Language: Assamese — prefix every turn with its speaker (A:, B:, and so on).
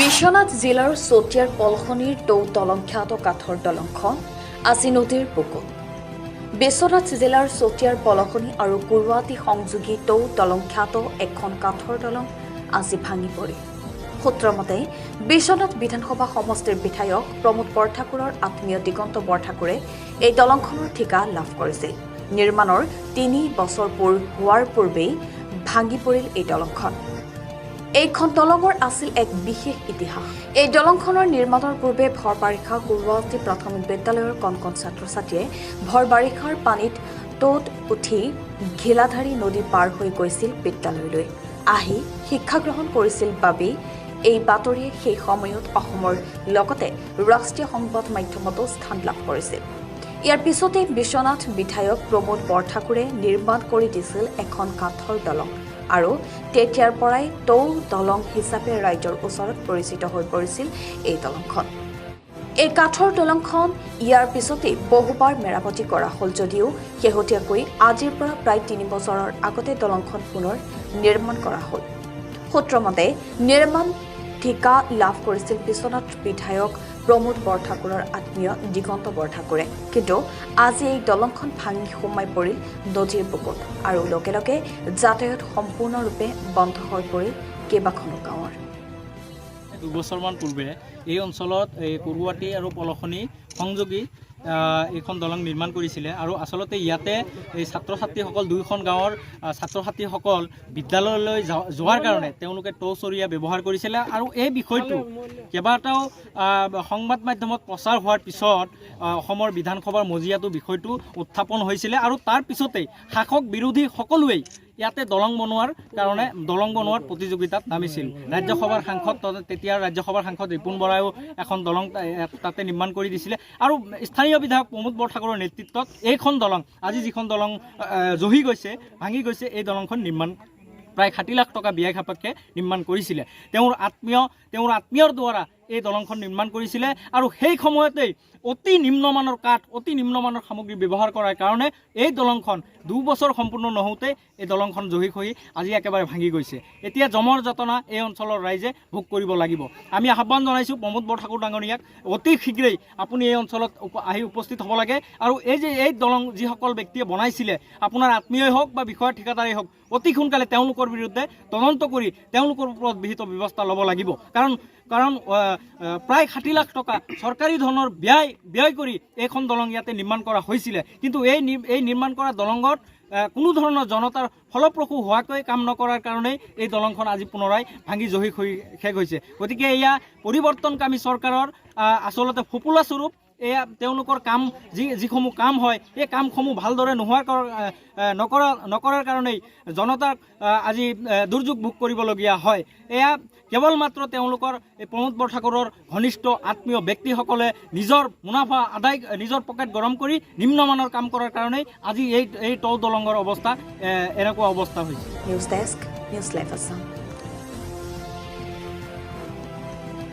A: বিশ্বনাথ জিলাৰ চতিয়াৰ পলশনিৰ টৌ দলংখ্যাত কাঠৰ দলংখন আজি নদীৰ বুকুত। বিশ্বনাথ জিলাৰ চতিয়াৰ পলশনি আৰু গুৱাহাটী সংযোগী টৌ দলংখ্যাত এখন কাঠৰ দলং আজি ভাঙি পৰিল। সূত্ৰমতে বিশ্বনাথ বিধানসভা সমষ্টিৰ বিধায়ক প্ৰমোদ বৰঠাকুৰৰ আত্মীয় দিগন্ত বৰঠাকুৰে এই দলংখনৰ ঠিকা লাভ কৰিছিল। নিৰ্মাণৰ ৩ বছৰ হোৱাৰ পূৰ্বেই ভাঙি পৰিল এই দলংখন। এইখন দলঙৰ আছিল এক বিশেষ ইতিহাস। এই দলংখনৰ নিৰ্মাণৰ পূৰ্বে ভৰ বাৰিষা গুৱাহাটী প্ৰাথমিক বিদ্যালয়ৰ কণ ছাত্ৰ ছাত্ৰীয়ে ভৰ বাৰিষাৰ পানীত টৌত উঠি ঘিলাধাৰী নদী পাৰ হৈ গৈছিল বিদ্যালয়লৈ। আহি শিক্ষা গ্ৰহণ কৰিছিল বাবেই এই বাতৰিয়ে সেই সময়ত অসমৰ লগতে ৰাষ্ট্ৰীয় সংবাদ মাধ্যমতো স্থান লাভ কৰিছিল। ইয়াৰ পিছতে বিশ্বনাথ বিধায়ক প্ৰমোদ বৰঠাকুৰে নিৰ্মাণ কৰি দিছিল এখন কাঠৰ দলং আৰু তেতিয়াৰ পৰাই টৌ দলং হিচাপে ৰাইজৰ ওচৰত পৰিচিত হৈ পৰিছিল এই দলংখন। এই কাঠৰ দলংখন ইয়াৰ পিছতে বহুবাৰ মেৰামতি কৰা হ'ল যদিও শেহতীয়াকৈ আজিৰ পৰা প্ৰায় ৩ বছৰৰ আগতে দলংখন পুনৰ নিৰ্মাণ কৰা হ'ল। সূত্ৰমতে নিৰ্মাণ ঠিকা লাভ কৰিছিল বিশ্বনাথ বিধায়ক প্ৰমোদ বৰঠাকুৰৰ আত্মীয় দিগন্ত বৰঠাকুৰে। কিন্তু আজি এই দলংখন ভাঙি সোমাই পৰিল নদীৰ বুকুত আৰু লগে লগে যাতায়াত সম্পূৰ্ণৰূপে বন্ধ হৈ পৰিল কেইবাখনো গাঁৱৰ।
B: 2 বছৰমান পূৰ্বে এই অঞ্চলত গুৱাহাটী আৰু পলশনি সংযোগী এইখন দলং নিৰ্মাণ কৰিছিলে আৰু আচলতে ইয়াতে এই ছাত্ৰ ছাত্ৰীসকল 2খন গাঁৱৰ ছাত্ৰ ছাত্ৰীসকল বিদ্যালয়লৈ যোৱাৰ কাৰণে তেওঁলোকে টৌ চৰিয়া ব্যৱহাৰ কৰিছিলে আৰু এই বিষয়টো কেইবাটাও সংবাদ মাধ্যমত প্ৰচাৰ হোৱাৰ পিছত অসমৰ বিধানসভাৰ মজিয়াতো বিষয়টো উত্থাপন হৈছিলে আৰু তাৰ পিছতেই শাসক বিৰোধী সকলোৱেই ইয়াতে দলং বনোৱাৰ কাৰণে দলং বনোৱাৰ প্ৰতিযোগিতাত নামিছিল। ৰাজ্যসভাৰ সাংসদ তেতিয়াৰ ৰাজ্যসভাৰ সাংসদ ৰিপুন বৰাইও এখন দলং তাতে নিৰ্মাণ কৰি দিছিলে আৰু স্থানীয় বিধায়ক প্ৰমোদ বৰঠাকুৰৰ নেতৃত্বত এইখন দলং আজি যিখন দলং জহি গৈছে ভাঙি গৈছে এই দলংখন নিৰ্মাণ প্ৰায় 60 লাখ টকা ব্যয় সাপেক্ষে নিৰ্মাণ কৰিছিলে। তেওঁৰ আত্মীয়ৰ দ্বাৰা এই দলংখন নিৰ্মাণ কৰিছিলে আৰু সেই সময়তেই অতি নিম্নমানৰ কাঠ অতি নিম্নমানৰ সামগ্ৰী ব্যৱহাৰ কৰাৰ কাৰণে এই দলংখন 2 বছৰ সম্পূৰ্ণ নহওঁতে এই দলংখন জহি খহি আজি একেবাৰে ভাঙি গৈছে। এতিয়া জমৰ যাতনা এই অঞ্চলৰ ৰাইজে ভোগ কৰিব লাগিব। আমি আহ্বান জনাইছোঁ প্ৰমোদ বৰঠাকুৰ ডাঙৰীয়াক অতি শীঘ্ৰেই আপুনি এই অঞ্চলত আহি উপস্থিত হ'ব লাগে আৰু এই দলং যিসকল ব্যক্তিয়ে বনাইছিলে আপোনাৰ আত্মীয়ই হওক বা বিষয়া ঠিকাদাৰেই হওক অতি সোনকালে তেওঁলোকৰ বিৰুদ্ধে তদন্ত কৰি তেওঁলোকৰ ওপৰত বিহিত ব্যৱস্থা ল'ব লাগিব। কাৰণ প্ৰায় 60 লাখ টকা চৰকাৰী ধনৰ ব্যয় কৰি এইখন দলং ইয়াতে নিৰ্মাণ কৰা হৈছিলে। কিন্তু এই নিৰ্মাণ কৰা দলঙত কোনো ধৰণৰ জনতাৰ ফলপ্ৰসূ হোৱাকৈ কাম নকৰাৰ কাৰণেই এই দলংখন আজি পুনৰাই ভাঙি জহি শেষ হৈছে। গতিকে এয়া পৰিৱৰ্তনকামী চৰকাৰৰ আচলতে ফোপোলা স্বৰূপ। এয়া তেওঁলোকৰ কাম যিসমূহ কাম হয় এই কামসমূহ ভালদৰে নকৰাৰ কাৰণেই জনতাক আজি দুৰ্যোগ ভোগ কৰিবলগীয়া হয়। এয়া কেৱল মাত্ৰ তেওঁলোকৰ এই প্ৰমোদ বৰঠাকুৰৰ ঘনিষ্ঠ আত্মীয় ব্যক্তিসকলে নিজৰ মুনাফা আদায় নিজৰ পকেট গৰম কৰি নিম্নমানৰ কাম কৰাৰ কাৰণেই আজি এই টৌ দলঙৰ অৱস্থা এনেকুৱা অৱস্থা হৈছে।
A: News desk, news live Assam.